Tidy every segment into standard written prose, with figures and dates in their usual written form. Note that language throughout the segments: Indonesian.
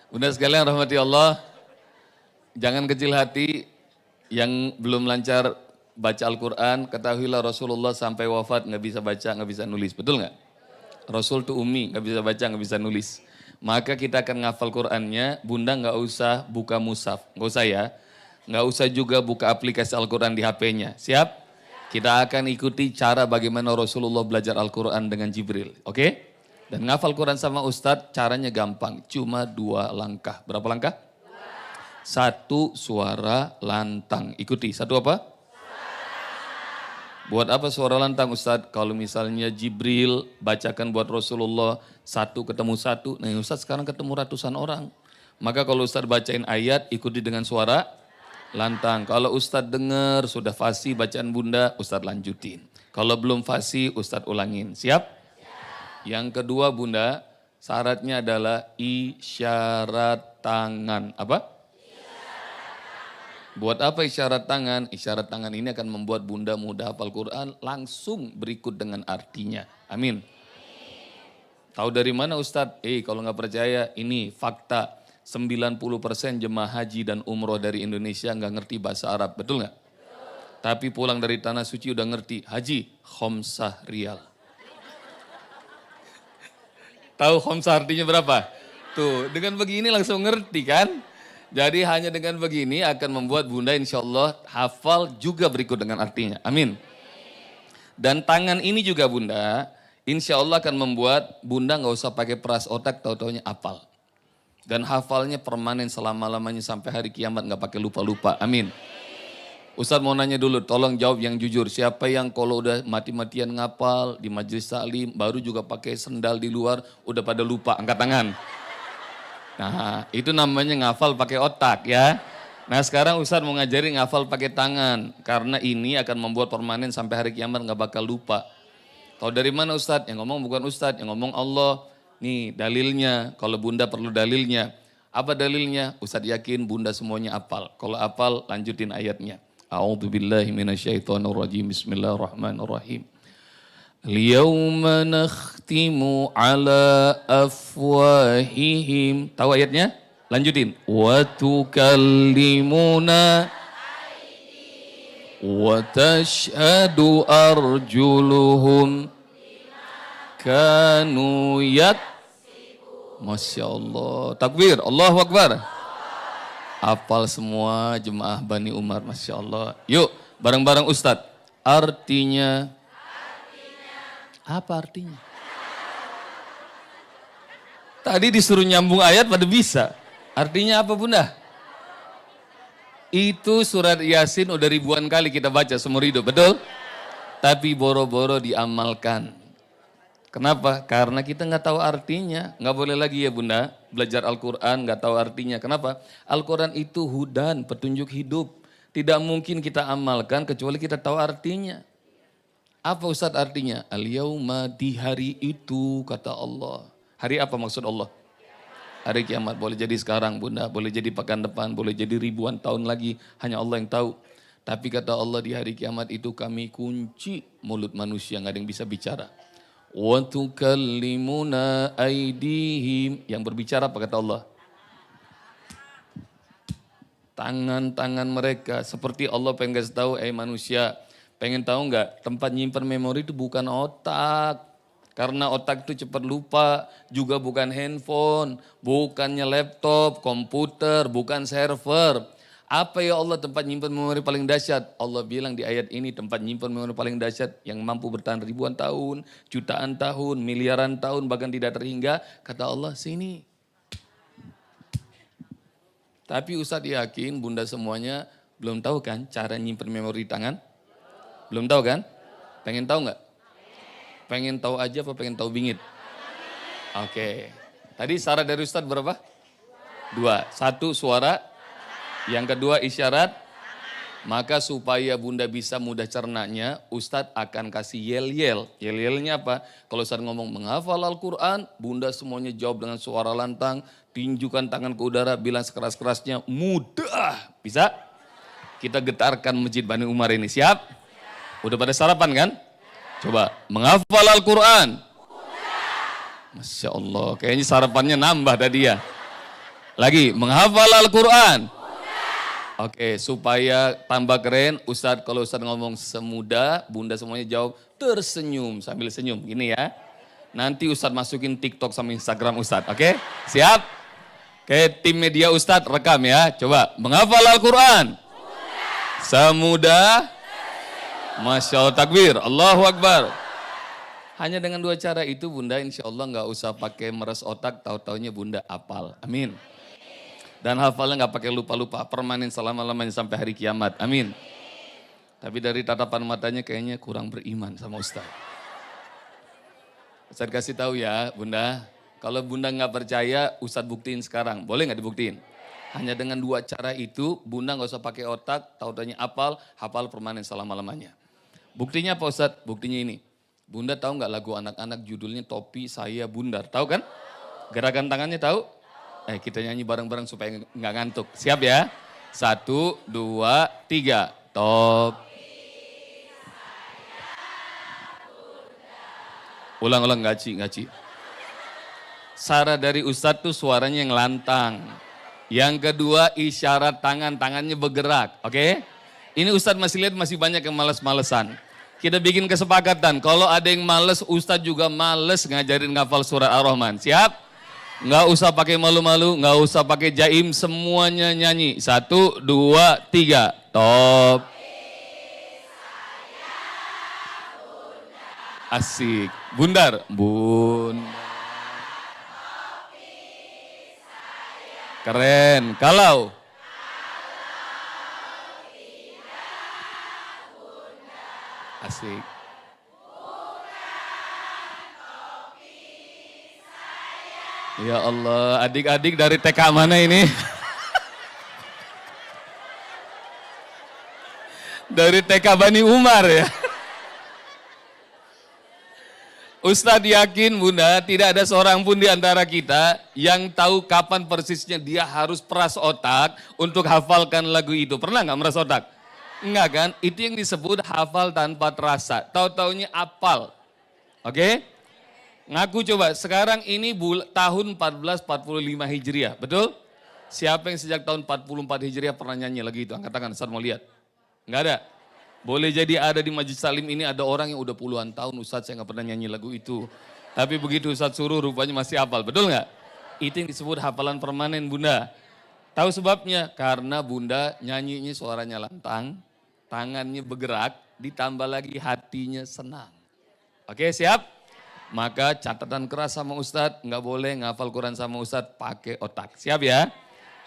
Bunda sekalian rahmati Allah, jangan kecil hati yang belum lancar baca Al-Quran, ketahuilah Rasulullah sampai wafat nggak bisa baca, nggak bisa nulis, betul nggak? Rasul tuh ummi, nggak bisa baca, nggak bisa nulis. Maka kita akan ngafal Qurannya, bunda nggak usah buka mushaf, nggak usah ya. Nggak usah juga buka aplikasi Al-Quran di HP-nya, siap? Kita akan ikuti cara bagaimana Rasulullah belajar Al-Quran dengan Jibril, oke? Dan ngafal Quran sama Ustadz caranya gampang, cuma 2 langkah. Berapa langkah? 1 suara lantang. Ikuti, 1 apa? Buat apa suara lantang Ustadz? Kalau misalnya Jibril bacakan buat Rasulullah 1 ketemu 1, nah Ustadz sekarang ketemu ratusan orang. Maka kalau Ustadz bacain ayat, ikuti dengan suara lantang. Kalau Ustadz dengar sudah fasih bacaan bunda, Ustadz lanjutin. Kalau belum fasih, Ustadz ulangin. Siap? Yang kedua bunda, syaratnya adalah isyarat tangan. Apa? Buat apa isyarat tangan? Isyarat tangan ini akan membuat bunda mudah hafal Quran langsung berikut dengan artinya. Amin. Tahu dari mana Ustadz? Kalau nggak percaya ini fakta. 90% jemaah haji dan umroh dari Indonesia nggak ngerti bahasa Arab. Betul nggak? Tapi pulang dari tanah suci udah ngerti. Haji, khomsah rial. Tahu khomsah artinya berapa? Tuh, dengan begini langsung ngerti kan? Jadi hanya dengan begini akan membuat bunda insya Allah hafal juga berikut dengan artinya. Amin. Dan tangan ini juga bunda, insya Allah akan membuat bunda nggak usah pakai peras otak, tahu-taunya hafal. Dan hafalnya permanen selama-lamanya sampai hari kiamat nggak pakai lupa-lupa. Amin. Ustadz mau nanya dulu, tolong jawab yang jujur. Siapa yang kalau udah mati-matian ngapal di majelis taklim, baru juga pakai sendal di luar, udah pada lupa, angkat tangan. Nah, itu namanya ngafal pakai otak ya. Nah sekarang Ustadz mau ngajari ngafal pakai tangan. Karena ini akan membuat permanen sampai hari kiamat nggak bakal lupa. Tahu dari mana Ustadz? Yang ngomong bukan Ustadz, yang ngomong Allah. Nih dalilnya, kalau bunda perlu dalilnya. Apa dalilnya? Ustadz yakin bunda semuanya apal. Kalau apal lanjutin ayatnya. A'udzubillahi minasyaitonirrajim. Bismillahirrahmanirrahim. Al-yawma nakhtimu ala afwahihim. Tahu ayatnya? Lanjutin. Wa tukallimuna wa tashhadu arjuluhum kanu Masya Allah. Takbir. Allahu Akbar. Hafal semua jemaah Bani Umar. Masya Allah. Yuk bareng-bareng Ustadz. Artinya. Apa artinya? Tadi disuruh nyambung ayat pada bisa. Artinya apa bunda? Itu surat Yasin udah ribuan kali kita baca seumur hidup. Betul? Tapi boro-boro diamalkan. Kenapa? Karena kita nggak tahu artinya. Nggak boleh lagi ya bunda, belajar Al-Quran nggak tahu artinya. Kenapa? Al-Quran itu hudan, petunjuk hidup. Tidak mungkin kita amalkan kecuali kita tahu artinya. Apa Ustadz artinya? Al-yauma di hari itu kata Allah. Hari apa maksud Allah? Hari kiamat. Boleh jadi sekarang bunda, boleh jadi pekan depan, boleh jadi ribuan tahun lagi. Hanya Allah yang tahu. Tapi kata Allah di hari kiamat itu kami kunci mulut manusia, nggak ada yang bisa bicara. Wa tukallimuna aydihim. Yang berbicara apa kata Allah? Tangan-tangan mereka. Seperti Allah pengen kasih tahu, manusia, pengen tahu nggak? Tempat nyimpan memori itu bukan otak. Karena otak itu cepat lupa. Juga bukan handphone, bukannya laptop, komputer, bukan server. Apa ya Allah tempat nyimpan memori paling dahsyat? Allah bilang di ayat ini tempat nyimpan memori paling dahsyat yang mampu bertahan ribuan tahun, jutaan tahun, miliaran tahun, bahkan tidak terhingga. Kata Allah sini. Tapi Ustadz yakin bunda semuanya belum tahu kan cara nyimpan memori di tangan? Belum tahu kan? Pengen tahu nggak? Pengen tahu aja apa pengen tahu bingit? Oke. Tadi syarat dari Ustadz berapa? 2. 1 suara. Yang kedua isyarat, maka supaya bunda bisa mudah cernanya, Ustadz akan kasih yel-yel. Yel-yelnya apa? Kalau Ustadz ngomong menghafal Al-Quran, bunda semuanya jawab dengan suara lantang, tinjukan tangan ke udara, bilang sekeras-kerasnya, mudah. Bisa? Kita getarkan Masjid Bani Umar ini, siap? Udah pada sarapan kan? Coba, menghafal Al-Quran. Masya Allah, kayaknya sarapannya nambah tadi ya. Lagi, menghafal Al-Quran. Oke, supaya tambah keren, Ustadz kalau Ustadz ngomong semudah, bunda semuanya jawab tersenyum sambil senyum. Gini ya. Nanti Ustadz masukin TikTok sama Instagram Ustadz, oke? Siap? Oke, tim media Ustadz rekam ya. Coba, menghafal Al-Quran. Semudah. Masya Allah, takbir. Allahu Akbar. Hanya dengan dua cara itu bunda insya Allah nggak usah pakai meres otak, tahu-taunya bunda apal. Amin. Dan hafalnya nggak pakai lupa-lupa, permanen selama-lamanya sampai hari kiamat. Amin. Tapi dari tatapan matanya kayaknya kurang beriman sama Ustaz. Ustaz kasih tahu ya bunda, kalau bunda nggak percaya Ustaz buktiin sekarang. Boleh nggak dibuktiin? Hanya dengan dua cara itu bunda nggak usah pakai otak, tahu-taunya apal, hafal permanen selama-lamanya. Buktinya apa Ustaz? Buktinya ini. Bunda tahu nggak lagu anak-anak judulnya Topi Saya Bundar? Tahu kan? Gerakan tangannya tahu? Kita nyanyi bareng-bareng supaya nggak ngantuk. Siap ya? 1, 2, 3. Top. Ulang-ulang ngaci. Syarat dari Ustadz tuh suaranya yang lantang. Yang kedua isyarat tangannya bergerak. Oke? Ini Ustadz masih lihat masih banyak yang males-malesan. Kita bikin kesepakatan. Kalau ada yang males, Ustadz juga males ngajarin ngafal surat Ar-Rahman. Siap? Nggak usah pakai malu-malu, nggak usah pakai jaim, semuanya nyanyi. 1, 2, 3, top. Asik. Bundar. Keren. Kalau asik. Ya Allah, adik-adik dari TK mana ini? Dari TK Bani Umar ya. Ustadz yakin bunda, tidak ada seorang pun di antara kita yang tahu kapan persisnya dia harus peras otak untuk hafalkan lagu itu. Pernah nggak meras otak? Enggak kan? Itu yang disebut hafal tanpa terasa. Tahu-taunya apal. Oke? Ngaku coba, sekarang ini tahun 1445 Hijriah, betul? Siapa yang sejak tahun 44 Hijriah pernah nyanyi lagi itu? Angkat tangan, Ustaz mau lihat. Enggak ada? Boleh jadi ada di Majlis Salim ini ada orang yang udah puluhan tahun, Ustaz saya nggak pernah nyanyi lagu itu. Tapi begitu Ustaz suruh rupanya masih hafal, betul nggak? Itu yang disebut hafalan permanen bunda. Tahu sebabnya? Karena bunda nyanyinya suaranya lantang, tangannya bergerak, ditambah lagi hatinya senang. Oke siap? Maka catatan keras sama Ustadz, nggak boleh ngafal Quran sama Ustadz pakai otak. Siap ya?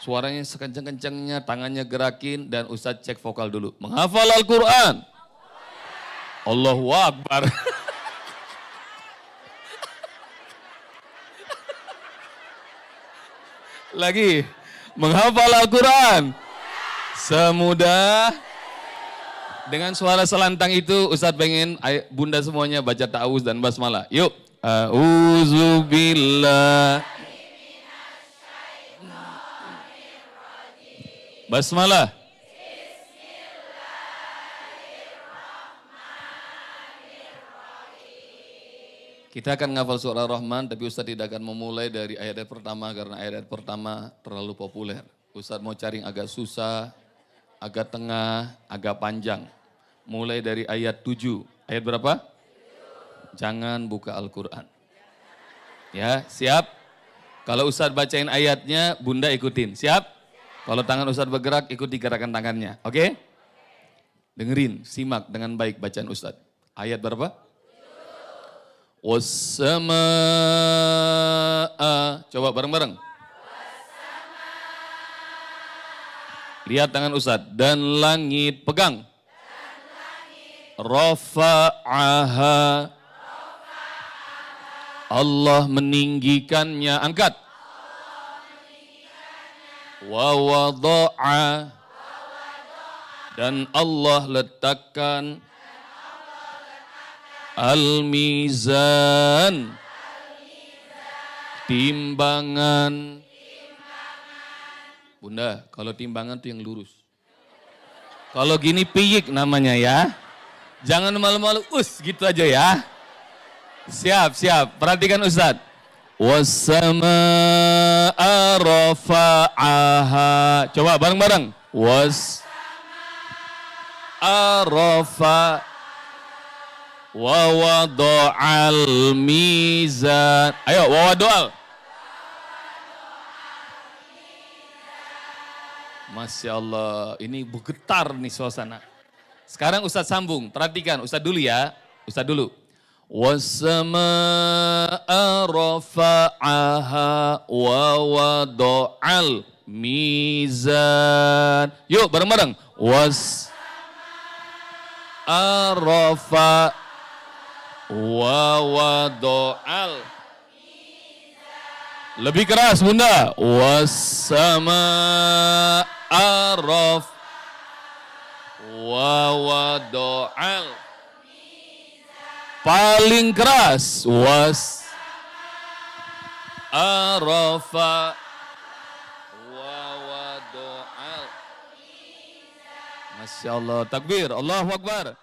Suaranya sekencang-kencangnya, tangannya gerakin dan Ustadz cek vokal dulu. Menghafal Al-Quran. Allahu Akbar. Lagi, menghafal Al-Quran. Semudah. Dengan suara selantang itu Ustadz pengen bunda semuanya baca ta'awuz dan basmalah. Yuk. A'udzubillah. Basmalah. Kita akan ngafal surah Ar-Rahman tapi Ustadz tidak akan memulai dari ayat pertama karena ayat pertama terlalu populer. Ustadz mau cari yang agak susah, agak tengah, agak panjang. Mulai dari ayat 7. Ayat berapa? Jangan buka Al-Quran. Ya, siap? Kalau Ustadz bacain ayatnya, bunda ikutin. Siap? Kalau tangan Ustadz bergerak, ikuti gerakan tangannya. Oke? Dengerin, simak dengan baik bacaan Ustadz. Ayat berapa? Wassama'a. Coba bareng-bareng. Lihat tangan Ustadz. Dan langit, pegang. Rafa'aha. Allah meninggikannya, angkat. Wa wada'a. Dan Allah letakkan al-mizan. Timbangan. Bunda, kalau timbangan tuh yang lurus. Kalau gini piyik namanya ya. Jangan malu-malu, gitu aja ya. Siap, siap. Perhatikan Ustadz. Was-samaa'a rafa'aha. Coba bareng-bareng. Was-arafa wa wada'al mizan. Ayo, wa wada'al. Masya Allah, ini bergetar nih suasana. Sekarang Ustadz sambung, perhatikan Ustadz dulu ya. Ustadz dulu. Was-samaa'a rafa'aha wa wada'al mizan. Yuk bareng-bareng. Was-arafa wa wada'al. Lebih keras Bunda. Was-samaa'a wa wada'al. Paling keras. Was-arafa wa wada'al. Masya Allah. Takbir. Allahu Akbar.